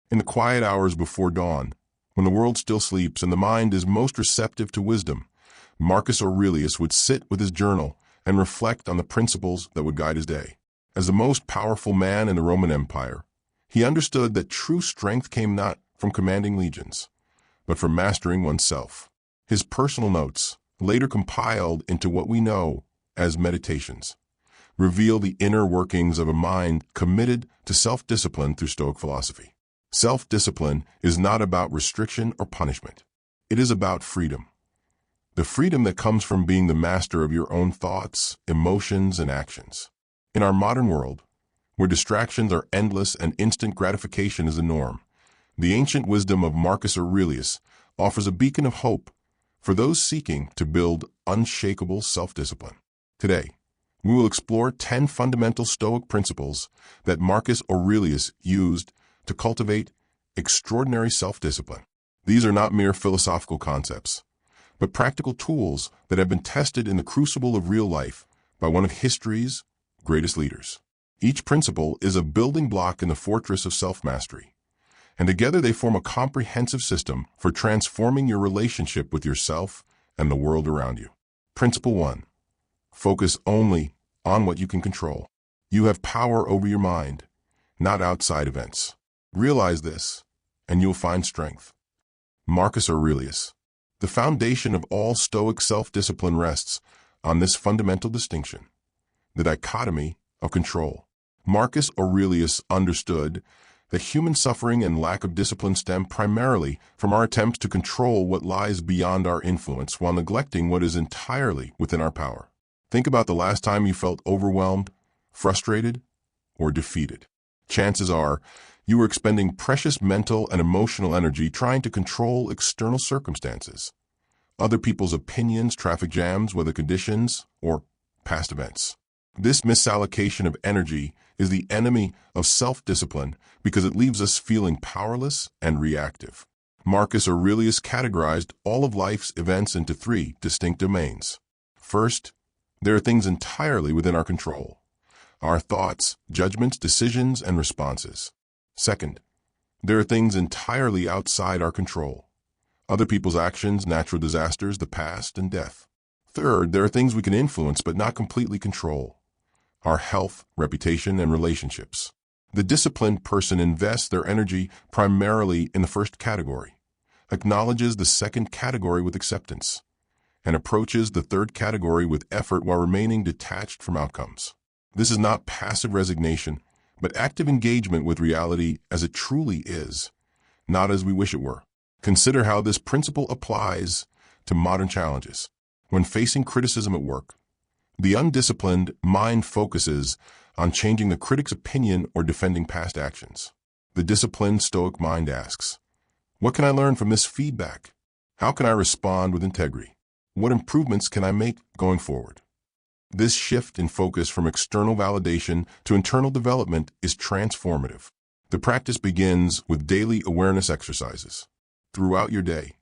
In the quiet hours before dawn, when the world still sleeps and the mind is most receptive to wisdom, Marcus Aurelius would sit with his journal and reflect on the principles that would guide his day. As the most powerful man in the Roman Empire, he understood that true strength came not from commanding legions, but from mastering oneself. His personal notes, later compiled into what we know as Meditations, reveal the inner workings of a mind committed to self-discipline through Stoic philosophy. Self-discipline is not about restriction or punishment. It is about freedom. The freedom that comes from being the master of your own thoughts, emotions, and actions. In our modern world, where distractions are endless and instant gratification is the norm, the ancient wisdom of Marcus Aurelius offers a beacon of hope for those seeking to build unshakable self-discipline. Today, we will explore 10 fundamental Stoic principles that Marcus Aurelius used to cultivate extraordinary self-discipline. These are not mere philosophical concepts, but practical tools that have been tested in the crucible of real life by one of history's greatest leaders. Each principle is a building block in the fortress of self-mastery, and together they form a comprehensive system for transforming your relationship with yourself and the world around you. Principle 1. Focus only on what you can control. You have power over your mind, not outside events. Realize this, and you'll find strength. Marcus Aurelius. The foundation of all Stoic self-discipline rests on this fundamental distinction, the dichotomy of control. Marcus Aurelius understood that human suffering and lack of discipline stem primarily from our attempts to control what lies beyond our influence while neglecting what is entirely within our power. Think about the last time you felt overwhelmed, frustrated, or defeated. Chances are you were expending precious mental and emotional energy trying to control external circumstances, other people's opinions, traffic jams, weather conditions, or past events. This misallocation of energy is the enemy of self-discipline because it leaves us feeling powerless and reactive. Marcus Aurelius categorized all of life's events into 3 distinct domains. First, there are things entirely within our control: our thoughts, judgments, decisions, and responses. Second, there are things entirely outside our control: other people's actions, natural disasters, the past, and death. Third, there are things we can influence but not completely control: our health, reputation, and relationships. The disciplined person invests their energy primarily in the first category, acknowledges the second category with acceptance, and approaches the third category with effort while remaining detached from outcomes. This is not passive resignation, but active engagement with reality as it truly is, not as we wish it were. Consider how this principle applies to modern challenges. When facing criticism at work, the undisciplined mind focuses on changing the critic's opinion or defending past actions. The disciplined Stoic mind asks, what can I learn from this feedback? How can I respond with integrity? What improvements can I make going forward? This shift in focus from external validation to internal development is transformative. The practice begins with daily awareness exercises. Throughout your day,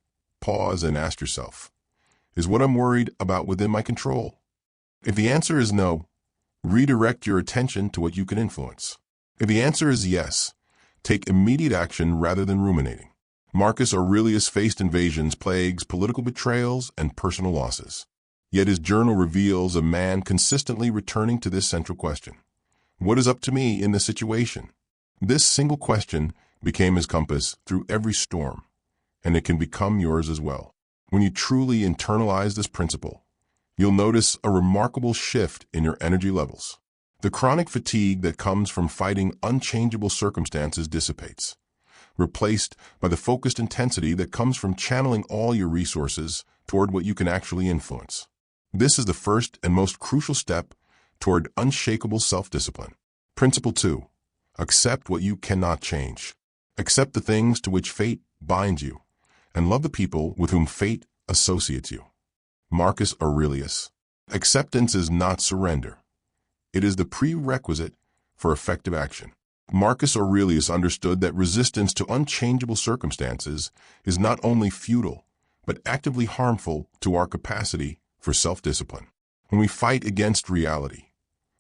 pause and ask yourself, is what I'm worried about within my control? If the answer is no, redirect your attention to what you can influence. If the answer is yes, take immediate action rather than ruminating. Marcus Aurelius faced invasions, plagues, political betrayals, and personal losses. Yet his journal reveals a man consistently returning to this central question: what is up to me in this situation? This single question became his compass through every storm, and it can become yours as well. When you truly internalize this principle, you'll notice a remarkable shift in your energy levels. The chronic fatigue that comes from fighting unchangeable circumstances dissipates, replaced by the focused intensity that comes from channeling all your resources toward what you can actually influence. This is the first and most crucial step toward unshakable self-discipline. Principle 2. Accept what you cannot change. Accept the things to which fate binds you, and love the people with whom fate associates you. Marcus Aurelius. Acceptance is not surrender. It is the prerequisite for effective action. Marcus Aurelius understood that resistance to unchangeable circumstances is not only futile, but actively harmful to our capacity for self-discipline. When we fight against reality,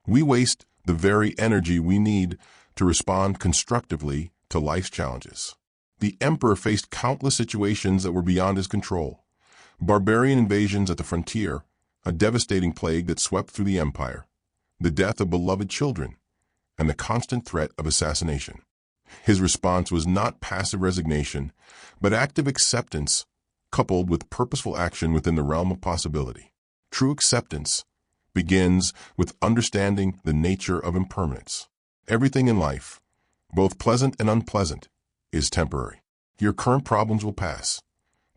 we waste the very energy we need to respond constructively to life's challenges. The emperor faced countless situations that were beyond his control. Barbarian invasions at the frontier, a devastating plague that swept through the empire, the death of beloved children, and the constant threat of assassination. His response was not passive resignation, but active acceptance coupled with purposeful action within the realm of possibility. True acceptance begins with understanding the nature of impermanence. Everything in life, both pleasant and unpleasant, is temporary. Your current problems will pass,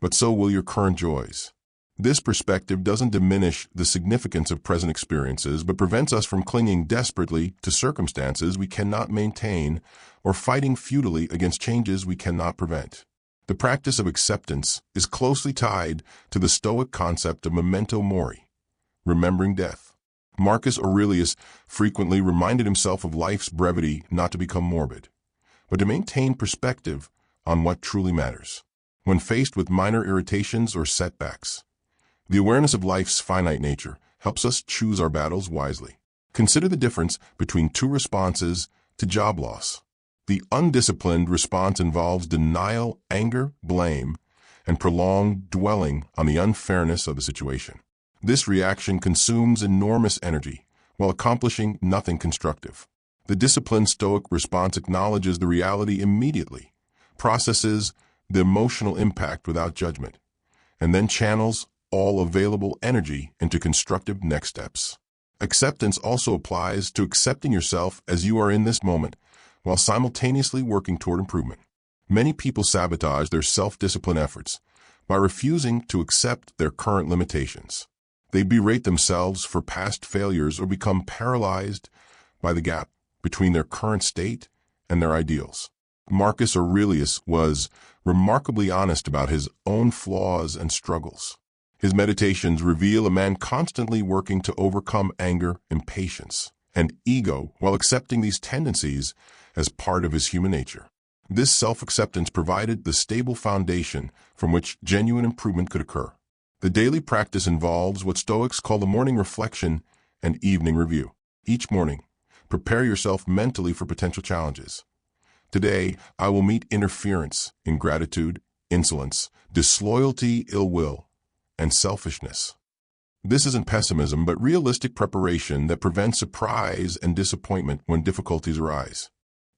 but so will your current joys. This perspective doesn't diminish the significance of present experiences, but prevents us from clinging desperately to circumstances we cannot maintain or fighting futilely against changes we cannot prevent. The practice of acceptance is closely tied to the Stoic concept of memento mori, remembering death. Marcus Aurelius frequently reminded himself of life's brevity, not to become morbid, but to maintain perspective on what truly matters. When faced with minor irritations or setbacks, the awareness of life's finite nature helps us choose our battles wisely. Consider the difference between two responses to job loss. The undisciplined response involves denial, anger, blame, and prolonged dwelling on the unfairness of the situation. This reaction consumes enormous energy while accomplishing nothing constructive. The disciplined Stoic response acknowledges the reality immediately, processes the emotional impact without judgment, and then channels all available energy into constructive next steps. Acceptance also applies to accepting yourself as you are in this moment, while simultaneously working toward improvement. Many people sabotage their self-discipline efforts by refusing to accept their current limitations. They berate themselves for past failures or become paralyzed by the gap between their current state and their ideals. Marcus Aurelius was remarkably honest about his own flaws and struggles. His meditations reveal a man constantly working to overcome anger, impatience, and ego while accepting these tendencies as part of his human nature. This self-acceptance provided the stable foundation from which genuine improvement could occur. The daily practice involves what Stoics call the morning reflection and evening review. Each morning, prepare yourself mentally for potential challenges. Today, I will meet interference, ingratitude, insolence, disloyalty, ill will, and selfishness. This isn't pessimism, but realistic preparation that prevents surprise and disappointment when difficulties arise.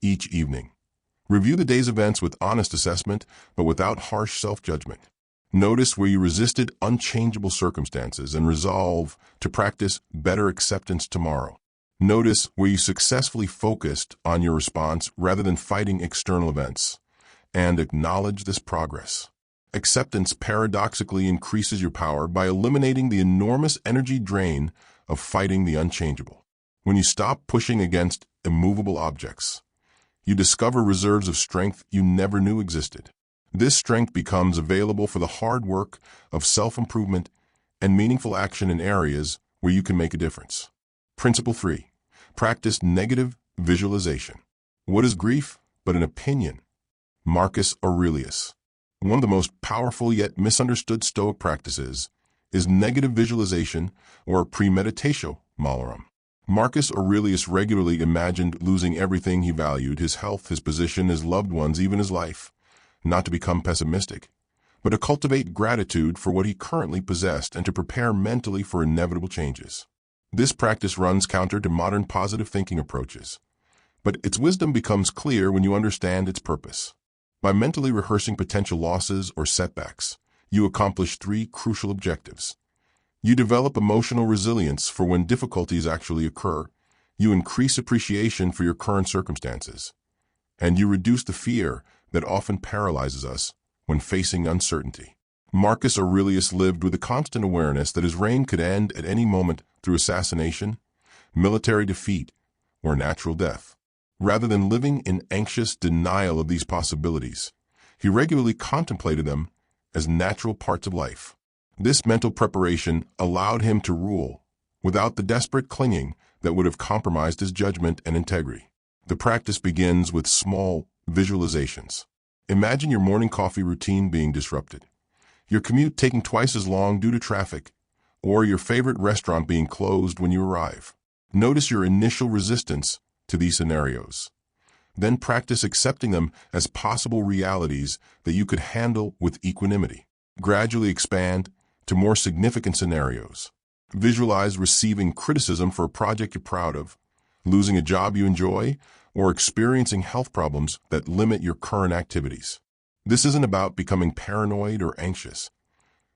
Each evening, review the day's events with honest assessment, but without harsh self-judgment. Notice where you resisted unchangeable circumstances and resolve to practice better acceptance tomorrow. Notice where you successfully focused on your response rather than fighting external events, and acknowledge this progress. Acceptance paradoxically increases your power by eliminating the enormous energy drain of fighting the unchangeable. When you stop pushing against immovable objects, you discover reserves of strength you never knew existed. This strength becomes available for the hard work of self-improvement and meaningful action in areas where you can make a difference. Principle 3. Practice negative visualization. What is grief but an opinion? Marcus Aurelius. One of the most powerful yet misunderstood Stoic practices is negative visualization, or premeditatio malorum. Marcus Aurelius regularly imagined losing everything he valued, his health, his position, his loved ones, even his life, not to become pessimistic, but to cultivate gratitude for what he currently possessed and to prepare mentally for inevitable changes. This practice runs counter to modern positive thinking approaches, but its wisdom becomes clear when you understand its purpose. By mentally rehearsing potential losses or setbacks, you accomplish 3 crucial objectives. You develop emotional resilience for when difficulties actually occur, you increase appreciation for your current circumstances, and you reduce the fear that often paralyzes us when facing uncertainty. Marcus Aurelius lived with a constant awareness that his reign could end at any moment through assassination, military defeat, or natural death. Rather than living in anxious denial of these possibilities, he regularly contemplated them as natural parts of life. This mental preparation allowed him to rule without the desperate clinging that would have compromised his judgment and integrity. The practice begins with small visualizations. Imagine your morning coffee routine being disrupted, your commute taking twice as long due to traffic, or your favorite restaurant being closed when you arrive. Notice your initial resistance to these scenarios. Then practice accepting them as possible realities that you could handle with equanimity. Gradually expand to more significant scenarios. Visualize receiving criticism for a project you're proud of, losing a job you enjoy, or experiencing health problems that limit your current activities. This isn't about becoming paranoid or anxious,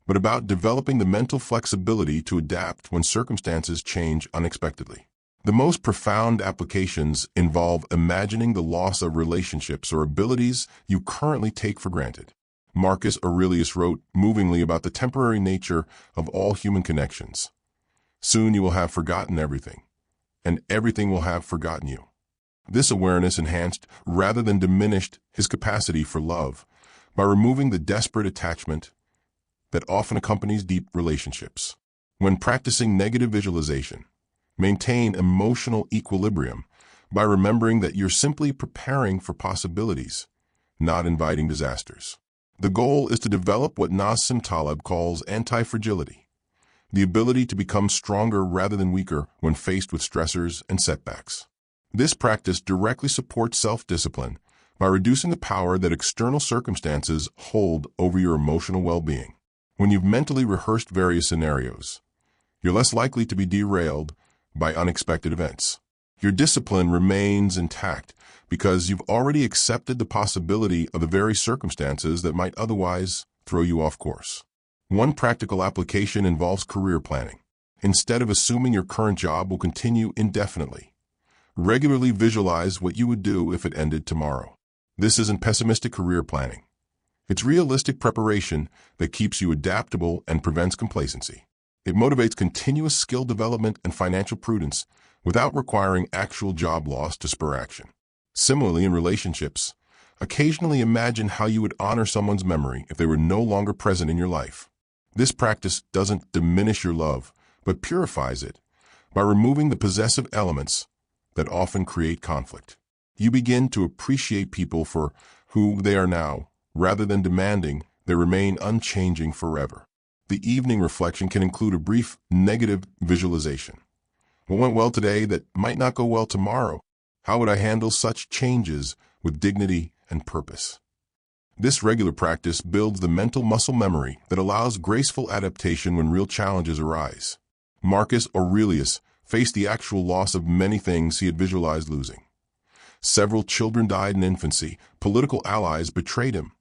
but about developing the mental flexibility to adapt when circumstances change unexpectedly. The most profound applications involve imagining the loss of relationships or abilities you currently take for granted. Marcus Aurelius wrote movingly about the temporary nature of all human connections. Soon you will have forgotten everything, and everything will have forgotten you. This awareness enhanced rather than diminished his capacity for love by removing the desperate attachment that often accompanies deep relationships. When practicing negative visualization, maintain emotional equilibrium by remembering that you're simply preparing for possibilities, not inviting disasters. The goal is to develop what Nassim Taleb calls anti-fragility, the ability to become stronger rather than weaker when faced with stressors and setbacks. This practice directly supports self-discipline by reducing the power that external circumstances hold over your emotional well-being. When you've mentally rehearsed various scenarios, you're less likely to be derailed by unexpected events. Your discipline remains intact because you've already accepted the possibility of the very circumstances that might otherwise throw you off course. One practical application involves career planning. Instead of assuming your current job will continue indefinitely, regularly visualize what you would do if it ended tomorrow. This isn't pessimistic career planning. It's realistic preparation that keeps you adaptable and prevents complacency. It motivates continuous skill development and financial prudence without requiring actual job loss to spur action. Similarly, in relationships, occasionally imagine how you would honor someone's memory if they were no longer present in your life. This practice doesn't diminish your love, but purifies it by removing the possessive elements that often create conflict. You begin to appreciate people for who they are now, rather than demanding they remain unchanging forever. The evening reflection can include a brief negative visualization. What went well today that might not go well tomorrow? How would I handle such changes with dignity and purpose? This regular practice builds the mental muscle memory that allows graceful adaptation when real challenges arise. Marcus Aurelius faced the actual loss of many things he had visualized losing. Several children died in infancy, political allies betrayed him,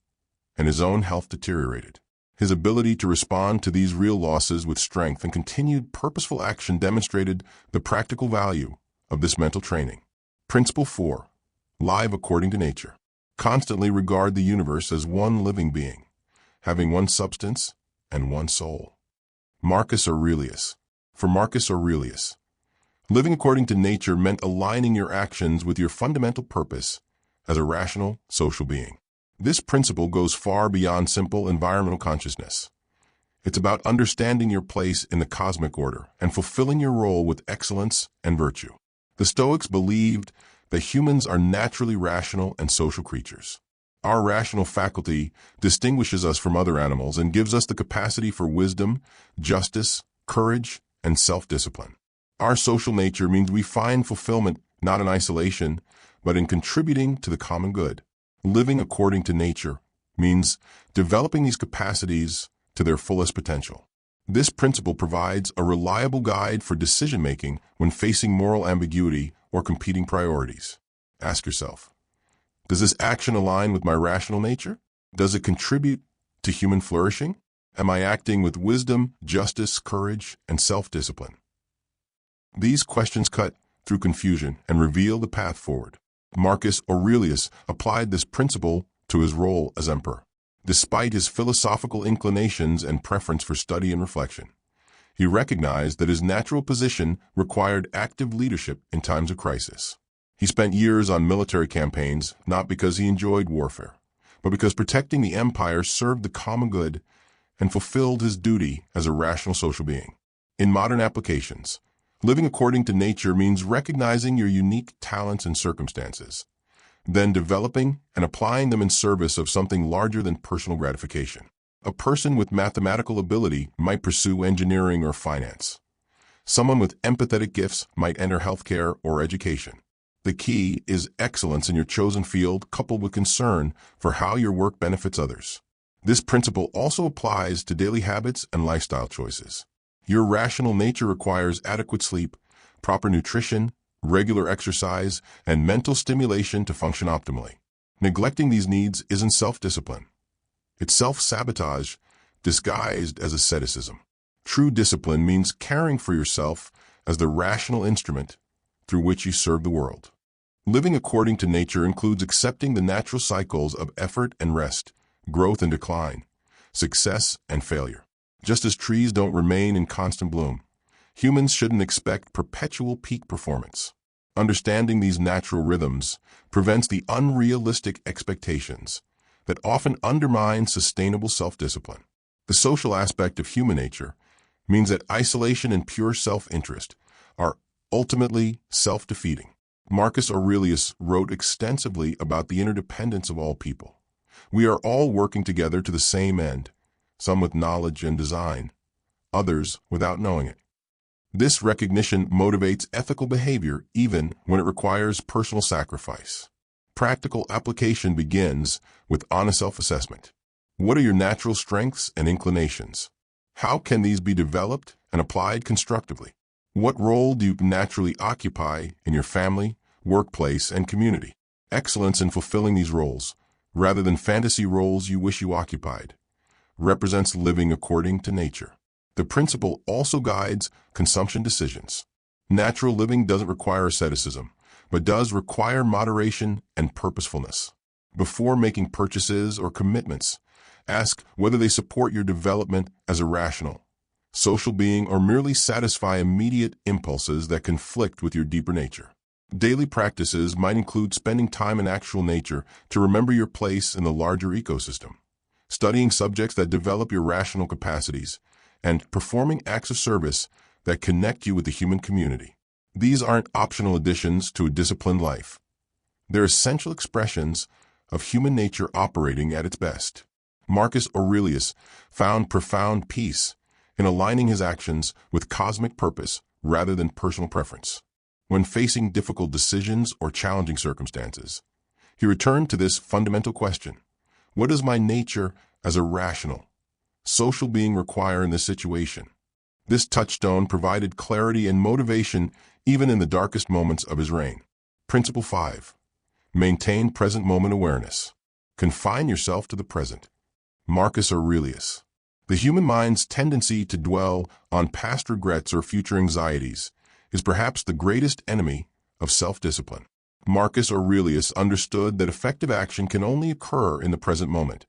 and his own health deteriorated. His ability to respond to these real losses with strength and continued purposeful action demonstrated the practical value of this mental training. Principle 4. Live according to nature. Constantly regard the universe as one living being, having one substance and one soul. Marcus Aurelius. For Marcus Aurelius, living according to nature meant aligning your actions with your fundamental purpose as a rational, social being. This principle goes far beyond simple environmental consciousness. It's about understanding your place in the cosmic order and fulfilling your role with excellence and virtue. The Stoics believed that humans are naturally rational and social creatures. Our rational faculty distinguishes us from other animals and gives us the capacity for wisdom, justice, courage, and self-discipline. Our social nature means we find fulfillment not in isolation, but in contributing to the common good. Living according to nature means developing these capacities to their fullest potential. This principle provides a reliable guide for decision-making when facing moral ambiguity or competing priorities. Ask yourself, does this action align with my rational nature? Does it contribute to human flourishing? Am I acting with wisdom, justice, courage, and self-discipline? These questions cut through confusion and reveal the path forward. Marcus Aurelius applied this principle to his role as emperor. Despite his philosophical inclinations and preference for study and reflection, he recognized that his natural position required active leadership in times of crisis. He spent years on military campaigns, not because he enjoyed warfare, but because protecting the empire served the common good and fulfilled his duty as a rational social being. In modern applications, living according to nature means recognizing your unique talents and circumstances, then developing and applying them in service of something larger than personal gratification. A person with mathematical ability might pursue engineering or finance. Someone with empathetic gifts might enter healthcare or education. The key is excellence in your chosen field coupled with concern for how your work benefits others. This principle also applies to daily habits and lifestyle choices. Your rational nature requires adequate sleep, proper nutrition, regular exercise, and mental stimulation to function optimally. Neglecting these needs isn't self-discipline. It's self-sabotage disguised as asceticism. True discipline means caring for yourself as the rational instrument through which you serve the world. Living according to nature includes accepting the natural cycles of effort and rest, growth and decline, success and failure. Just as trees don't remain in constant bloom, humans shouldn't expect perpetual peak performance. Understanding these natural rhythms prevents the unrealistic expectations that often undermine sustainable self-discipline. The social aspect of human nature means that isolation and pure self-interest are ultimately self-defeating. Marcus Aurelius wrote extensively about the interdependence of all people. We are all working together to the same end, some with knowledge and design, others without knowing it. This recognition motivates ethical behavior even when it requires personal sacrifice. Practical application begins with honest self-assessment. What are your natural strengths and inclinations? How can these be developed and applied constructively? What role do you naturally occupy in your family, workplace, and community? Excellence in fulfilling these roles, rather than fantasy roles you wish you occupied, represents living according to nature. The principle also guides consumption decisions. Natural living doesn't require asceticism, but does require moderation and purposefulness. Before making purchases or commitments, ask whether they support your development as a rational, social being or merely satisfy immediate impulses that conflict with your deeper nature. Daily practices might include spending time in actual nature to remember your place in the larger ecosystem, studying subjects that develop your rational capacities, and performing acts of service that connect you with the human community. These aren't optional additions to a disciplined life. They're essential expressions of human nature operating at its best. Marcus Aurelius found profound peace in aligning his actions with cosmic purpose rather than personal preference. When facing difficult decisions or challenging circumstances, he returned to this fundamental question: what does my nature as a rational, social being require in this situation? This touchstone provided clarity and motivation even in the darkest moments of his reign. Principle 5. Maintain present moment awareness. Confine yourself to the present. Marcus Aurelius. The human mind's tendency to dwell on past regrets or future anxieties is perhaps the greatest enemy of self-discipline. Marcus Aurelius understood that effective action can only occur in the present moment,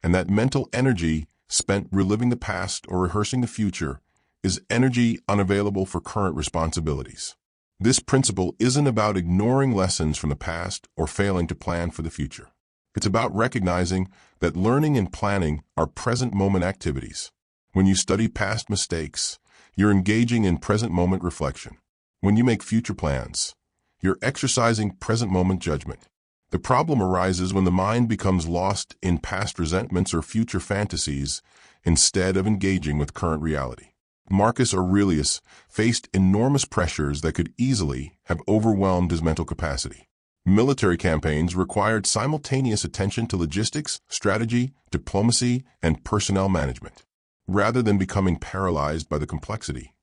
and that mental energy spent reliving the past or rehearsing the future is energy unavailable for current responsibilities. This principle isn't about ignoring lessons from the past or failing to plan for the future. It's about recognizing that learning and planning are present moment activities. When you study past mistakes, you're engaging in present moment reflection. When you make future plans, you're exercising present moment judgment. The problem arises when the mind becomes lost in past resentments or future fantasies instead of engaging with current reality. Marcus Aurelius faced enormous pressures that could easily have overwhelmed his mental capacity. Military campaigns required simultaneous attention to logistics, strategy, diplomacy, and personnel management. Rather than becoming paralyzed by the complexity,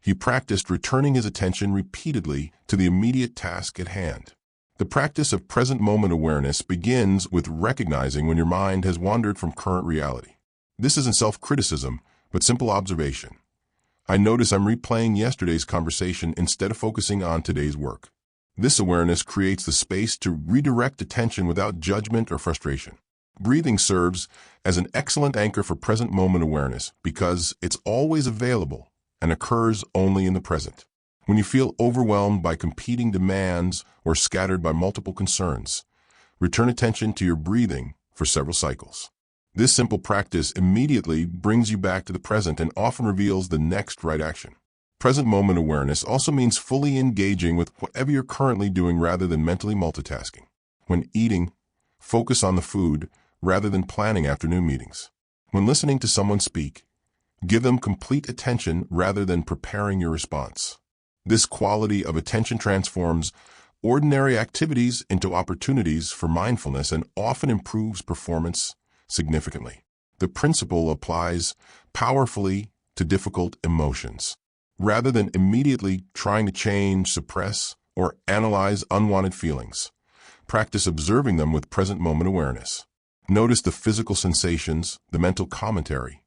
he practiced returning his attention repeatedly to the immediate task at hand. The practice of present moment awareness begins with recognizing when your mind has wandered from current reality. This isn't self-criticism, but simple observation. I notice I'm replaying yesterday's conversation instead of focusing on today's work. This awareness creates the space to redirect attention without judgment or frustration. Breathing serves as an excellent anchor for present moment awareness because it's always available and occurs only in the present. When you feel overwhelmed by competing demands or scattered by multiple concerns, return attention to your breathing for several cycles. This simple practice immediately brings you back to the present and often reveals the next right action. Present moment awareness also means fully engaging with whatever you're currently doing rather than mentally multitasking. When eating, focus on the food rather than planning afternoon meetings. When listening to someone speak, give them complete attention rather than preparing your response. This quality of attention transforms ordinary activities into opportunities for mindfulness and often improves performance significantly. The principle applies powerfully to difficult emotions. Rather than immediately trying to change, suppress, or analyze unwanted feelings, practice observing them with present moment awareness. Notice the physical sensations, the mental commentary,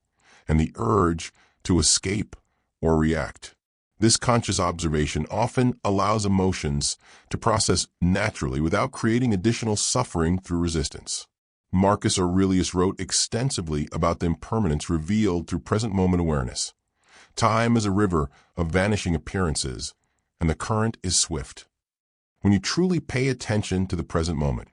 and the urge to escape or react. This conscious observation often allows emotions to process naturally without creating additional suffering through resistance. Marcus Aurelius wrote extensively about the impermanence revealed through present moment awareness. Time is a river of vanishing appearances, and the current is swift. When you truly pay attention to the present moment,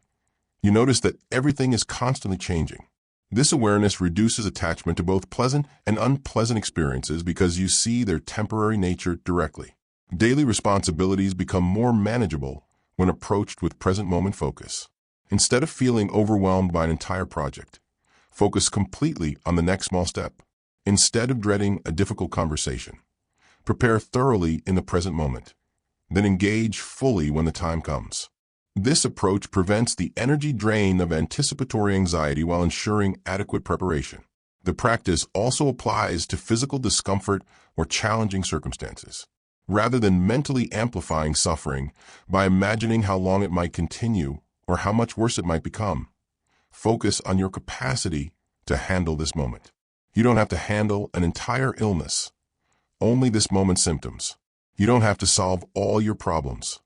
you notice that everything is constantly changing. This awareness reduces attachment to both pleasant and unpleasant experiences because you see their temporary nature directly. Daily responsibilities become more manageable when approached with present moment focus. Instead of feeling overwhelmed by an entire project, focus completely on the next small step. Instead of dreading a difficult conversation, prepare thoroughly in the present moment, then engage fully when the time comes. This approach prevents the energy drain of anticipatory anxiety while ensuring adequate preparation. The practice also applies to physical discomfort or challenging circumstances. Rather than mentally amplifying suffering by imagining how long it might continue or how much worse it might become, focus on your capacity to handle this moment. You don't have to handle an entire illness, only this moment's symptoms. You don't have to solve all your problems,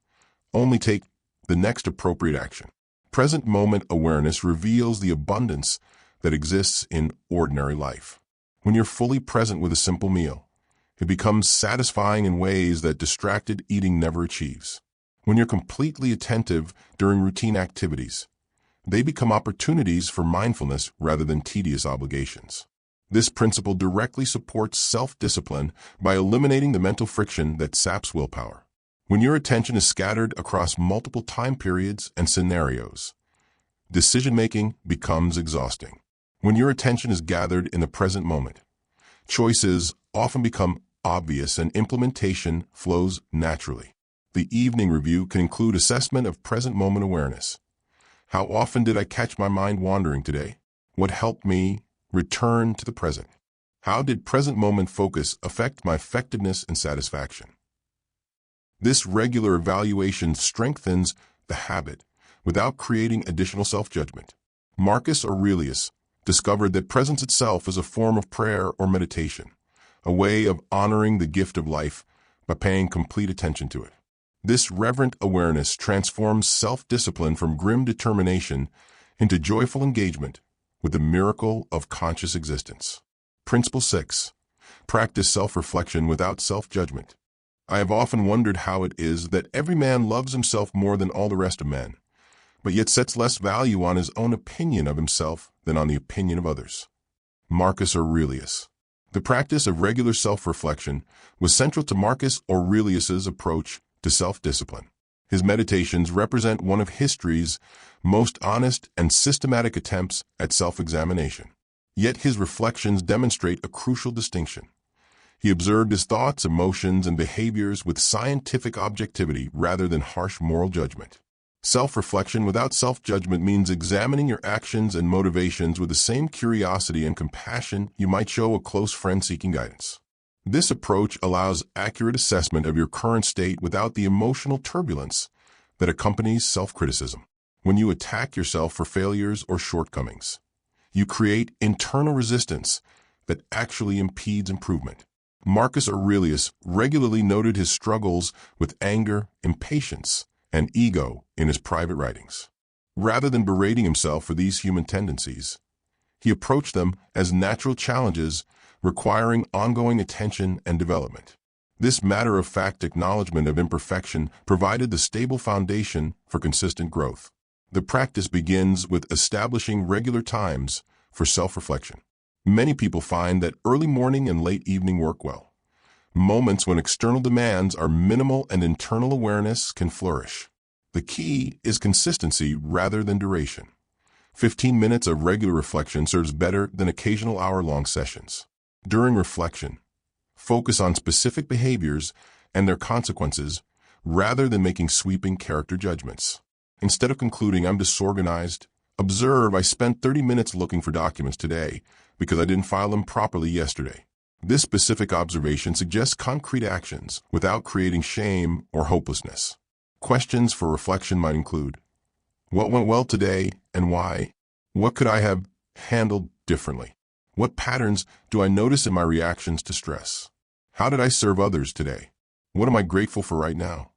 only take the next appropriate action. Present moment awareness reveals the abundance that exists in ordinary life. When you're fully present with a simple meal, it becomes satisfying in ways that distracted eating never achieves. When you're completely attentive during routine activities, they become opportunities for mindfulness rather than tedious obligations. This principle directly supports self-discipline by eliminating the mental friction that saps willpower. When your attention is scattered across multiple time periods and scenarios, decision-making becomes exhausting. When your attention is gathered in the present moment, choices often become obvious and implementation flows naturally. The evening review can include assessment of present moment awareness. How often did I catch my mind wandering today? What helped me return to the present? How did present moment focus affect my effectiveness and satisfaction? This regular evaluation strengthens the habit without creating additional self-judgment. Marcus Aurelius discovered that presence itself is a form of prayer or meditation, a way of honoring the gift of life by paying complete attention to it. This reverent awareness transforms self-discipline from grim determination into joyful engagement with the miracle of conscious existence. Principle 6. Practice self-reflection without self-judgment. I have often wondered how it is that every man loves himself more than all the rest of men, but yet sets less value on his own opinion of himself than on the opinion of others. Marcus Aurelius. The practice of regular self-reflection was central to Marcus Aurelius's approach to self-discipline. His meditations represent one of history's most honest and systematic attempts at self-examination. Yet his reflections demonstrate a crucial distinction. He observed his thoughts, emotions, and behaviors with scientific objectivity rather than harsh moral judgment. Self-reflection without self-judgment means examining your actions and motivations with the same curiosity and compassion you might show a close friend seeking guidance. This approach allows accurate assessment of your current state without the emotional turbulence that accompanies self-criticism. When you attack yourself for failures or shortcomings, you create internal resistance that actually impedes improvement. Marcus Aurelius regularly noted his struggles with anger, impatience, and ego in his private writings. Rather than berating himself for these human tendencies, he approached them as natural challenges requiring ongoing attention and development. This matter-of-fact acknowledgement of imperfection provided the stable foundation for consistent growth. The practice begins with establishing regular times for self-reflection. Many people find that early morning and late evening work well. Moments when external demands are minimal and internal awareness can flourish. The key is consistency rather than duration. 15 minutes of regular reflection serves better than occasional hour-long sessions. During reflection, focus on specific behaviors and their consequences rather than making sweeping character judgments. Instead of concluding, "I'm disorganized," observe, "I spent 30 minutes looking for documents today because I didn't file them properly yesterday." This specific observation suggests concrete actions without creating shame or hopelessness. Questions for reflection might include: what went well today and why? What could I have handled differently? What patterns do I notice in my reactions to stress? How did I serve others today? What am I grateful for right now?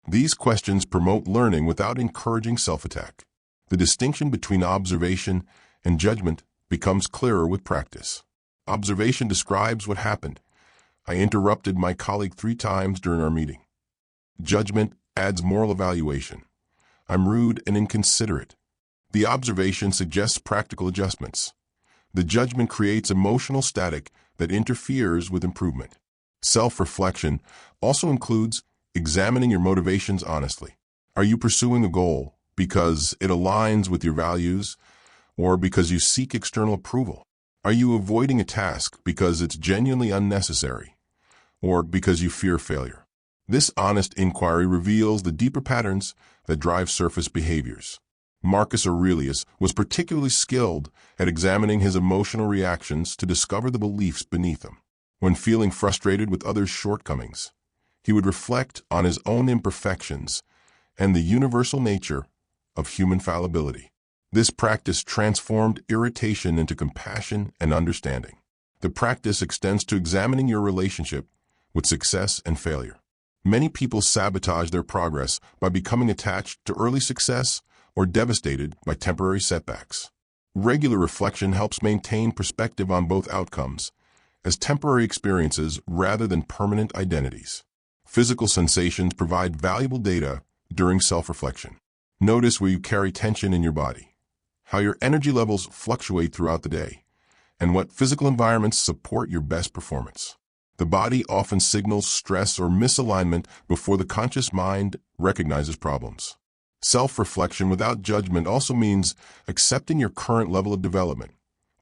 These questions promote learning without encouraging self-attack. The distinction between observation and judgment becomes clearer with practice. Observation describes what happened. "I interrupted my colleague 3 times during our meeting." Judgment adds moral evaluation. "I'm rude and inconsiderate." The observation suggests practical adjustments. The judgment creates emotional static that interferes with improvement. Self-reflection also includes examining your motivations honestly. Are you pursuing a goal because it aligns with your values, or because you seek external approval? Are you avoiding a task because it's genuinely unnecessary, or because you fear failure? This honest inquiry reveals the deeper patterns that drive surface behaviors. Marcus Aurelius was particularly skilled at examining his emotional reactions to discover the beliefs beneath them. When feeling frustrated with others' shortcomings, he would reflect on his own imperfections and the universal nature of human fallibility. This practice transformed irritation into compassion and understanding. The practice extends to examining your relationship with success and failure. Many people sabotage their progress by becoming attached to early success or devastated by temporary setbacks. Regular reflection helps maintain perspective on both outcomes as temporary experiences rather than permanent identities. Physical sensations provide valuable data during self-reflection. Notice where you carry tension in your body, how your energy levels fluctuate throughout the day, and what physical environments support your best performance. The body often signals stress or misalignment before the conscious mind recognizes problems. Self-reflection without judgment also means accepting your current level of development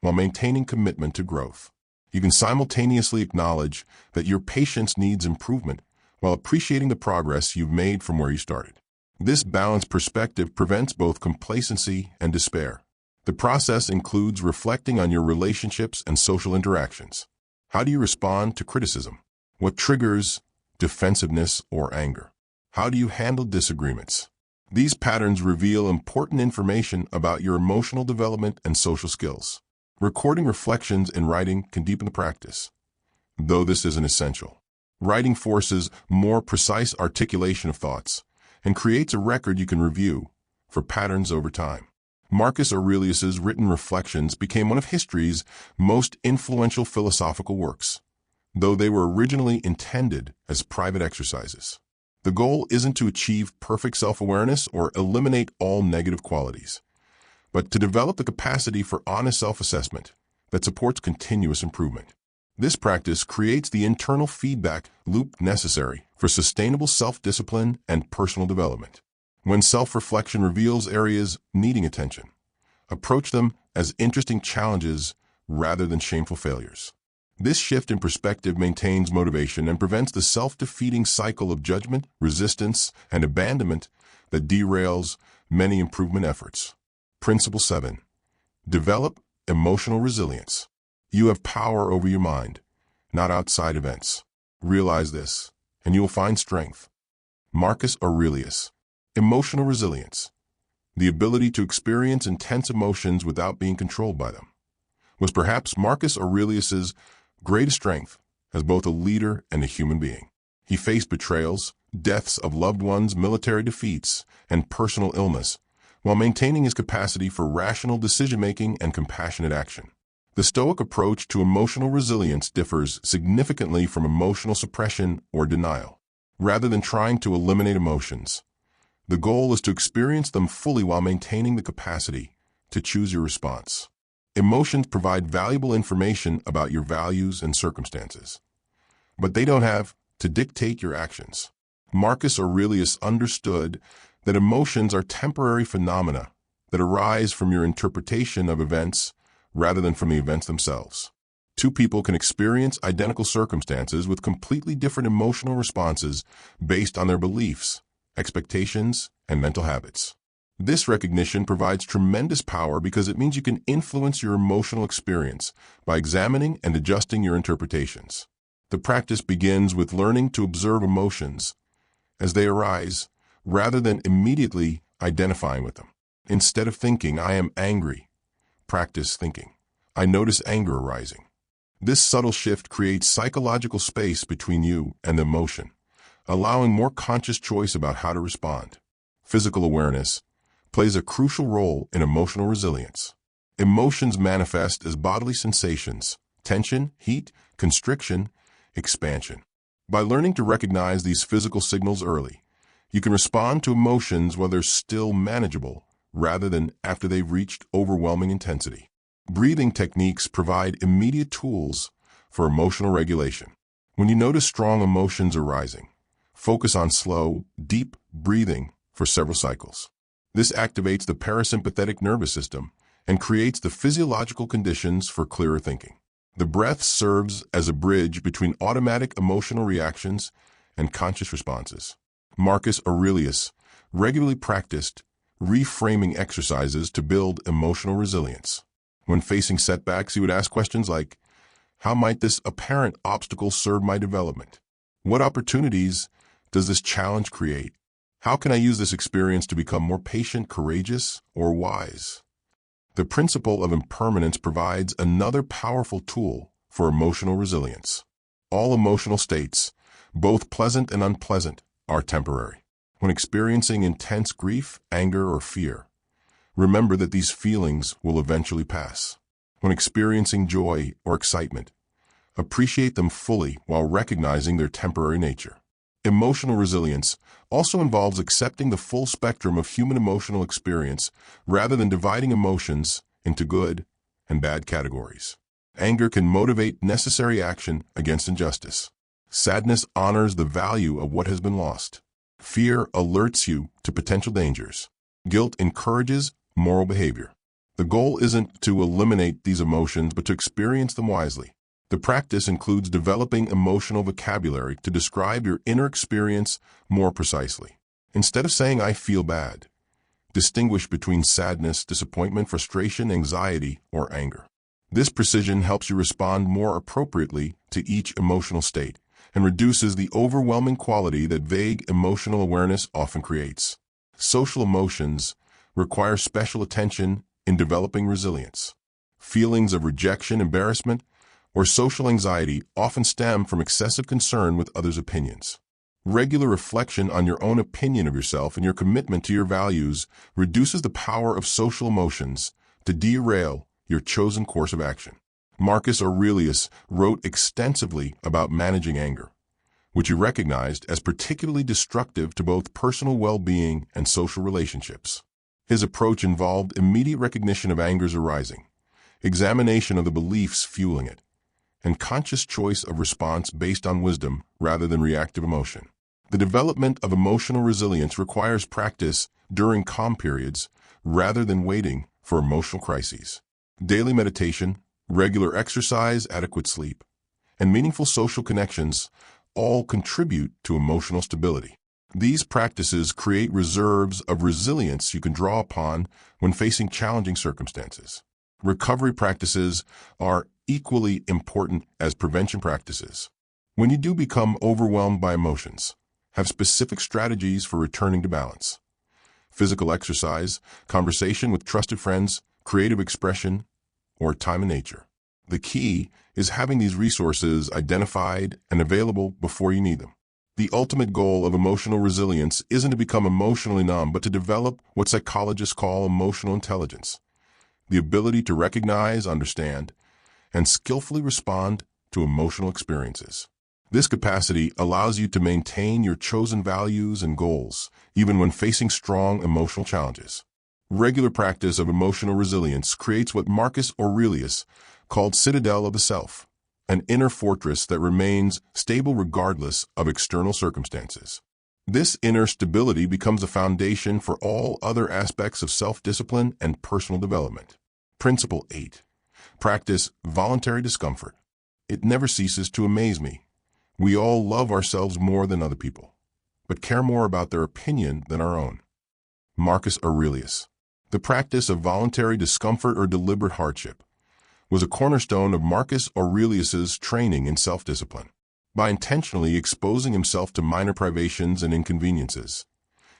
while maintaining commitment to growth. You can simultaneously acknowledge that your patience needs improvement while appreciating the progress you've made from where you started. This balanced perspective prevents both complacency and despair. The process includes reflecting on your relationships and social interactions. How do you respond to criticism? What triggers defensiveness or anger? How do you handle disagreements? These patterns reveal important information about your emotional development and social skills. Recording reflections in writing can deepen the practice, though this isn't essential. Writing forces more precise articulation of thoughts and creates a record you can review for patterns over time. Marcus Aurelius's written reflections became one of history's most influential philosophical works, though they were originally intended as private exercises. The goal isn't to achieve perfect self-awareness or eliminate all negative qualities, but to develop the capacity for honest self-assessment that supports continuous improvement. This practice creates the internal feedback loop necessary for sustainable self-discipline and personal development. When self-reflection reveals areas needing attention, approach them as interesting challenges rather than shameful failures. This shift in perspective maintains motivation and prevents the self-defeating cycle of judgment, resistance, and abandonment that derails many improvement efforts. Principle 7. Develop emotional resilience. You have power over your mind, not outside events. Realize this, and you will find strength. Marcus Aurelius. Emotional resilience, the ability to experience intense emotions without being controlled by them, was perhaps Marcus Aurelius's greatest strength as both a leader and a human being. He faced betrayals, deaths of loved ones, military defeats, and personal illness, while maintaining his capacity for rational decision-making and compassionate action. The Stoic approach to emotional resilience differs significantly from emotional suppression or denial. Rather than trying to eliminate emotions, the goal is to experience them fully while maintaining the capacity to choose your response. Emotions provide valuable information about your values and circumstances, but they don't have to dictate your actions. Marcus Aurelius understood that emotions are temporary phenomena that arise from your interpretation of events rather than from the events themselves. Two people can experience identical circumstances with completely different emotional responses based on their beliefs, expectations, and mental habits. This recognition provides tremendous power because it means you can influence your emotional experience by examining and adjusting your interpretations. The practice begins with learning to observe emotions as they arise, rather than immediately identifying with them. Instead of thinking, "I am angry," practice thinking, "I notice anger arising." This subtle shift creates psychological space between you and the emotion, allowing more conscious choice about how to respond. Physical awareness plays a crucial role in emotional resilience. Emotions manifest as bodily sensations: tension, heat, constriction, expansion. By learning to recognize these physical signals early, you can respond to emotions while they're still manageable, rather than after they've reached overwhelming intensity. Breathing techniques provide immediate tools for emotional regulation. When you notice strong emotions arising, focus on slow, deep breathing for several cycles. This activates the parasympathetic nervous system and creates the physiological conditions for clearer thinking. The breath serves as a bridge between automatic emotional reactions and conscious responses. Marcus Aurelius regularly practiced reframing exercises to build emotional resilience. When facing setbacks, he would ask questions like, "How might this apparent obstacle serve my development? What opportunities does this challenge create? How can I use this experience to become more patient, courageous, or wise?" The principle of impermanence provides another powerful tool for emotional resilience. All emotional states, both pleasant and unpleasant, are temporary. When experiencing intense grief, anger, or fear, remember that these feelings will eventually pass. When experiencing joy or excitement, appreciate them fully while recognizing their temporary nature. Emotional resilience also involves accepting the full spectrum of human emotional experience rather than dividing emotions into good and bad categories. Anger can motivate necessary action against injustice. Sadness honors the value of what has been lost. Fear alerts you to potential dangers. Guilt encourages moral behavior. The goal isn't to eliminate these emotions, but to experience them wisely. The practice includes developing emotional vocabulary to describe your inner experience more precisely. Instead of saying, "I feel bad," distinguish between sadness, disappointment, frustration, anxiety, or anger. This precision helps you respond more appropriately to each emotional state and reduces the overwhelming quality that vague emotional awareness often creates. Social emotions require special attention in developing resilience. Feelings of rejection, embarrassment, or social anxiety often stem from excessive concern with others' opinions. Regular reflection on your own opinion of yourself and your commitment to your values reduces the power of social emotions to derail your chosen course of action. Marcus Aurelius wrote extensively about managing anger, which he recognized as particularly destructive to both personal well-being and social relationships. His approach involved immediate recognition of anger's arising, examination of the beliefs fueling it, and conscious choice of response based on wisdom rather than reactive emotion. The development of emotional resilience requires practice during calm periods rather than waiting for emotional crises. Daily meditation, regular exercise, adequate sleep, and meaningful social connections all contribute to emotional stability. These practices create reserves of resilience you can draw upon when facing challenging circumstances. Recovery practices are equally important as prevention practices. When you do become overwhelmed by emotions, have specific strategies for returning to balance. Physical exercise, conversation with trusted friends, creative expression, or time in nature. The key is having these resources identified and available before you need them. The ultimate goal of emotional resilience isn't to become emotionally numb, but to develop what psychologists call emotional intelligence, the ability to recognize, understand, and skillfully respond to emotional experiences. This capacity allows you to maintain your chosen values and goals, even when facing strong emotional challenges. Regular practice of emotional resilience creates what Marcus Aurelius called citadel of the self, an inner fortress that remains stable regardless of external circumstances. This inner stability becomes a foundation for all other aspects of self-discipline and personal development. Principle 8. Practice voluntary discomfort. it never ceases to amaze me. We all love ourselves more than other people, but care more about their opinion than our own. Marcus Aurelius. The practice of voluntary discomfort or deliberate hardship was a cornerstone of Marcus Aurelius's training in self-discipline. By intentionally exposing himself to minor privations and inconveniences,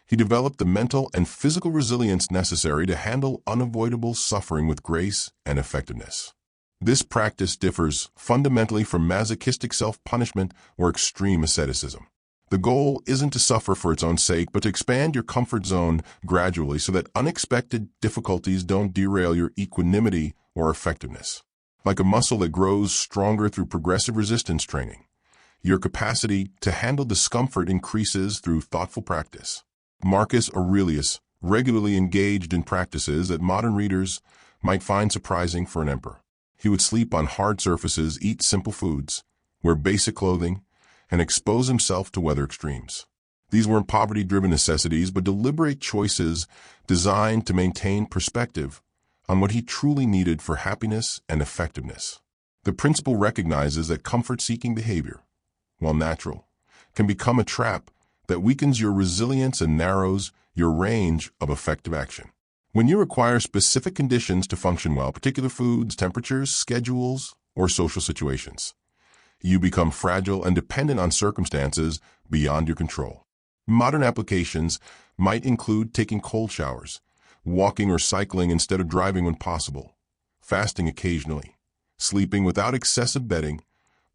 he developed the mental and physical resilience necessary to handle unavoidable suffering with grace and effectiveness. This practice differs fundamentally from masochistic self-punishment or extreme asceticism. The goal isn't to suffer for its own sake, but to expand your comfort zone gradually so that unexpected difficulties don't derail your equanimity or effectiveness. Like a muscle that grows stronger through progressive resistance training, your capacity to handle discomfort increases through thoughtful practice. Marcus Aurelius regularly engaged in practices that modern readers might find surprising for an emperor. He would sleep on hard surfaces, eat simple foods, wear basic clothing, and expose himself to weather extremes. These weren't poverty-driven necessities, but deliberate choices designed to maintain perspective on what he truly needed for happiness and effectiveness. The principle recognizes that comfort-seeking behavior, while natural, can become a trap that weakens your resilience and narrows your range of effective action. When you require specific conditions to function well, particular foods, temperatures, schedules, or social situations, you become fragile and dependent on circumstances beyond your control. Modern applications might include taking cold showers, walking or cycling instead of driving when possible, fasting occasionally, sleeping without excessive bedding,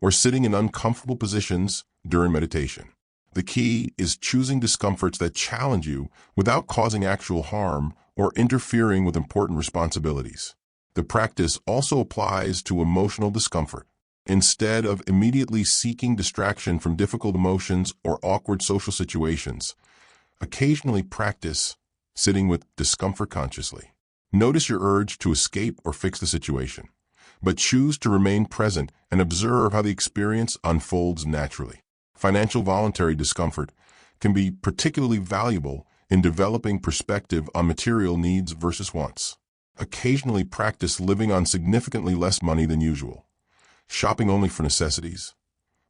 or sitting in uncomfortable positions during meditation. The key is choosing discomforts that challenge you without causing actual harm or interfering with important responsibilities. The practice also applies to emotional discomfort. Instead of immediately seeking distraction from difficult emotions or awkward social situations, occasionally practice sitting with discomfort consciously. Notice your urge to escape or fix the situation, but choose to remain present and observe how the experience unfolds naturally. Financial voluntary discomfort can be particularly valuable in developing perspective on material needs versus wants. Occasionally practice living on significantly less money than usual, shopping only for necessities,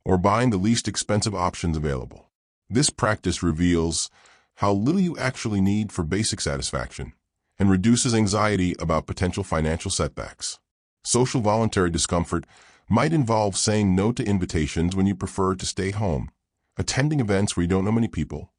or buying the least expensive options available. This practice reveals how little you actually need for basic satisfaction and reduces anxiety about potential financial setbacks. Social voluntary discomfort might involve saying no to invitations when you prefer to stay home, attending events where you don't know many people,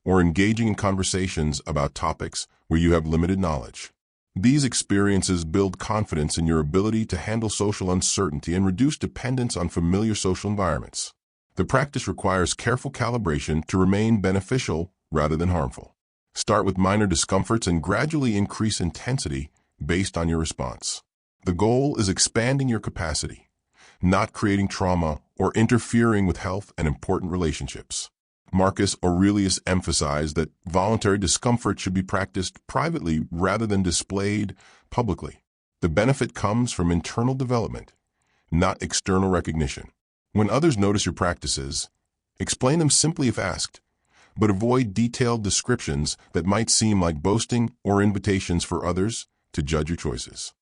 or engaging in conversations about topics where you have limited knowledge. These experiences build confidence in your ability to handle social uncertainty and reduce dependence on familiar social environments. The practice requires careful calibration to remain beneficial rather than harmful. Start with minor discomforts and gradually increase intensity based on your response. The goal is expanding your capacity, not creating trauma or interfering with health and important relationships. Marcus Aurelius emphasized that voluntary discomfort should be practiced privately rather than displayed publicly. The benefit comes from internal development, not external recognition. When others notice your practices, explain them simply if asked, but avoid detailed descriptions that might seem like boasting or invitations for others to judge your choices.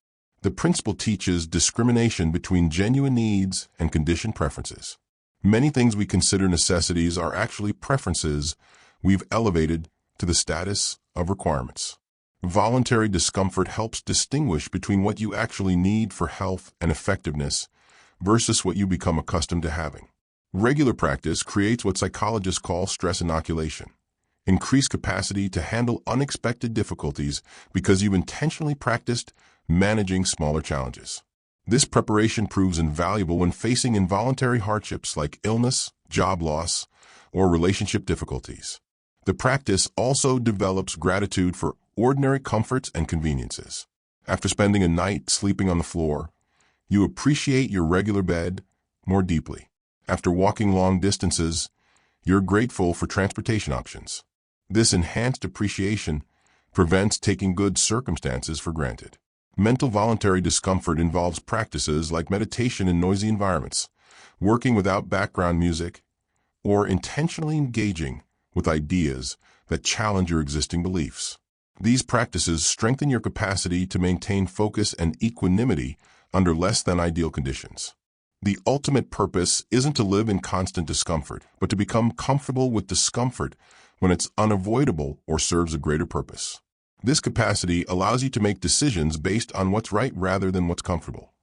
The principle teaches discrimination between genuine needs and conditioned preferences. Many things we consider necessities are actually preferences we've elevated to the status of requirements. Voluntary discomfort helps distinguish between what you actually need for health and effectiveness versus what you become accustomed to having. Regular practice creates what psychologists call stress inoculation, increased capacity to handle unexpected difficulties because you've intentionally practiced managing smaller challenges. This preparation proves invaluable when facing involuntary hardships like illness, job loss, or relationship difficulties. The practice also develops gratitude for ordinary comforts and conveniences. After spending a night sleeping on the floor, you appreciate your regular bed more deeply. After walking long distances, you're grateful for transportation options. This enhanced appreciation prevents taking good circumstances for granted. Mental voluntary discomfort involves practices like meditation in noisy environments, working without background music, or intentionally engaging with ideas that challenge your existing beliefs. These practices strengthen your capacity to maintain focus and equanimity under less than ideal conditions. The ultimate purpose isn't to live in constant discomfort, but to become comfortable with discomfort when it's unavoidable or serves a greater purpose. This capacity allows you to make decisions based on what's right rather than what's comfortable,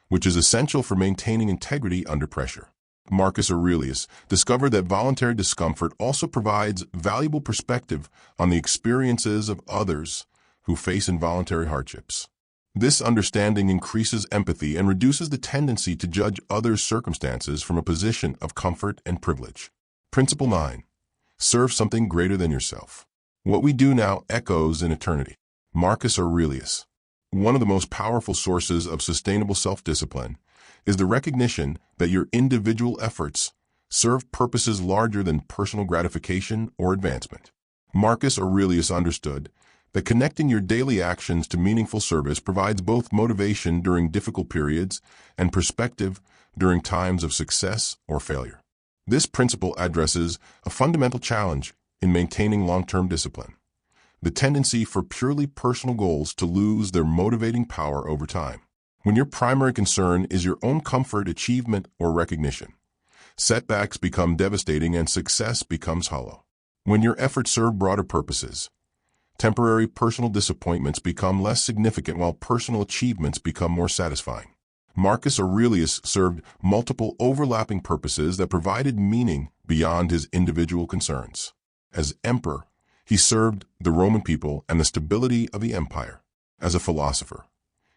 which is essential for maintaining integrity under pressure. Marcus Aurelius discovered that voluntary discomfort also provides valuable perspective on the experiences of others who face involuntary hardships. This understanding increases empathy and reduces the tendency to judge others' circumstances from a position of comfort and privilege. Principle 9. Serve something greater than yourself. What we do now echoes in eternity. Marcus Aurelius. One of the most powerful sources of sustainable self-discipline is the recognition that your individual efforts serve purposes larger than personal gratification or advancement. Marcus Aurelius understood that connecting your daily actions to meaningful service provides both motivation during difficult periods and perspective during times of success or failure. This principle addresses a fundamental challenge in maintaining long-term discipline: the tendency for purely personal goals to lose their motivating power over time. When your primary concern is your own comfort, achievement, or recognition, setbacks become devastating and success becomes hollow. When your efforts serve broader purposes, temporary personal disappointments become less significant while personal achievements become more satisfying. Marcus Aurelius served multiple overlapping purposes that provided meaning beyond his individual concerns. As emperor, he served the Roman people and the stability of the empire. As a philosopher,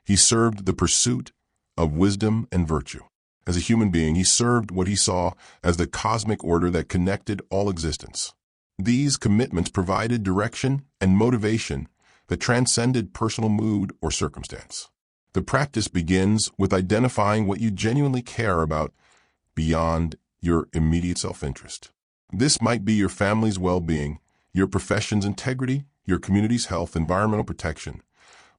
he served the pursuit of wisdom and virtue. As a human being, he served what he saw as the cosmic order that connected all existence. These commitments provided direction and motivation that transcended personal mood or circumstance. The practice begins with identifying what you genuinely care about beyond your immediate self-interest. This might be your family's well-being, your profession's integrity, your community's health, environmental protection,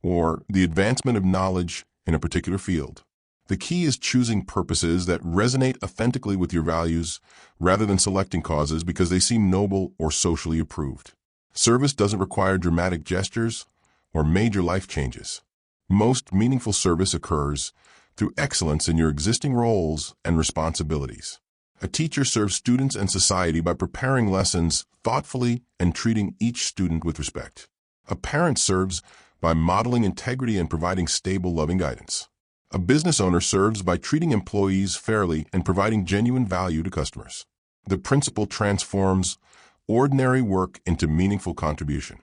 or the advancement of knowledge in a particular field. The key is choosing purposes that resonate authentically with your values rather than selecting causes because they seem noble or socially approved. Service doesn't require dramatic gestures or major life changes. Most meaningful service occurs through excellence in your existing roles and responsibilities. A teacher serves students and society by preparing lessons thoughtfully and treating each student with respect. A parent serves by modeling integrity and providing stable, loving guidance. A business owner serves by treating employees fairly and providing genuine value to customers. The principle transforms ordinary work into meaningful contribution.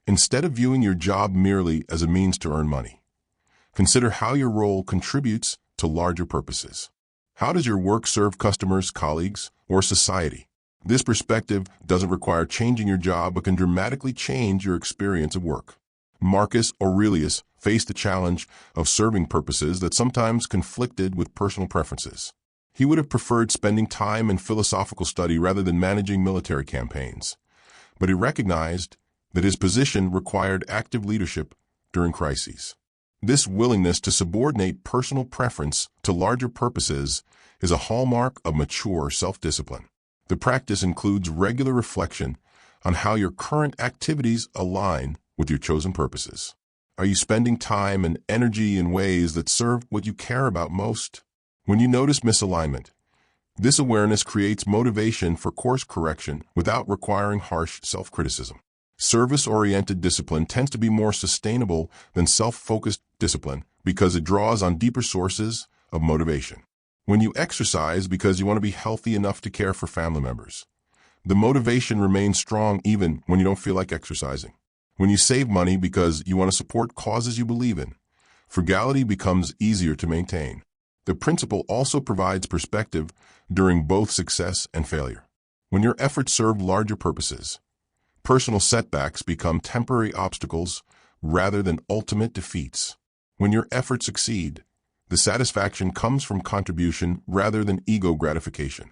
Instead of viewing your job merely as a means to earn money, consider how your role contributes to larger purposes. How does your work serve customers, colleagues, or society? This perspective doesn't require changing your job, but can dramatically change your experience of work. Marcus Aurelius faced the challenge of serving purposes that sometimes conflicted with personal preferences. He would have preferred spending time in philosophical study rather than managing military campaigns, but he recognized that his position required active leadership during crises. This willingness to subordinate personal preference to larger purposes is a hallmark of mature self-discipline. The practice includes regular reflection on how your current activities align with your chosen purposes. Are you spending time and energy in ways that serve what you care about most? When you notice misalignment, this awareness creates motivation for course correction without requiring harsh self-criticism. Service-oriented discipline tends to be more sustainable than self-focused discipline because it draws on deeper sources of motivation. When you exercise because you want to be healthy enough to care for family members, the motivation remains strong even when you don't feel like exercising. When you save money because you want to support causes you believe in, frugality becomes easier to maintain. The principle also provides perspective during both success and failure. When your efforts serve larger purposes, personal setbacks become temporary obstacles rather than ultimate defeats. When your efforts succeed, the satisfaction comes from contribution rather than ego gratification,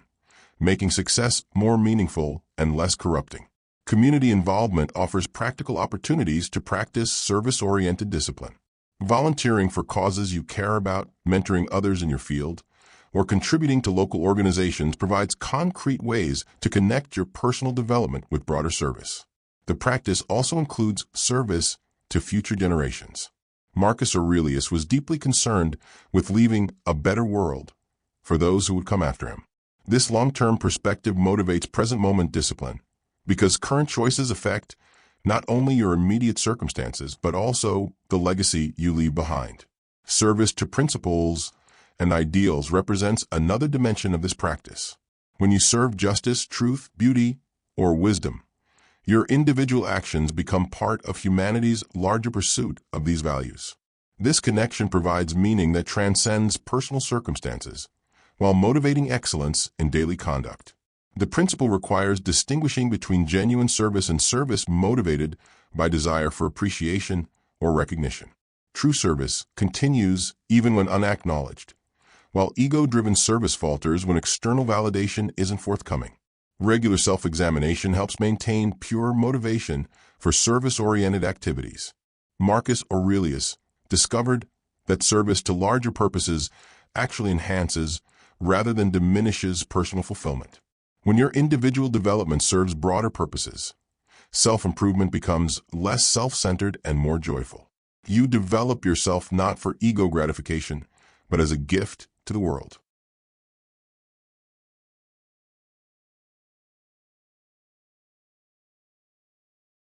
making success more meaningful and less corrupting. Community involvement offers practical opportunities to practice service-oriented discipline. Volunteering for causes you care about, mentoring others in your field, or contributing to local organizations provides concrete ways to connect your personal development with broader service. The practice also includes service to future generations. Marcus Aurelius was deeply concerned with leaving a better world for those who would come after him. This long-term perspective motivates present-moment discipline, because current choices affect not only your immediate circumstances, but also the legacy you leave behind. Service to principles and ideals represents another dimension of this practice. When you serve justice, truth, beauty, or wisdom, your individual actions become part of humanity's larger pursuit of these values. This connection provides meaning that transcends personal circumstances, while motivating excellence in daily conduct. The principle requires distinguishing between genuine service and service motivated by desire for appreciation or recognition. True service continues even when unacknowledged, while ego-driven service falters when external validation isn't forthcoming. Regular self-examination helps maintain pure motivation for service-oriented activities. Marcus Aurelius discovered that service to larger purposes actually enhances rather than diminishes personal fulfillment. When your individual development serves broader purposes, self-improvement becomes less self-centered and more joyful. You develop yourself not for ego gratification, but as a gift to the world.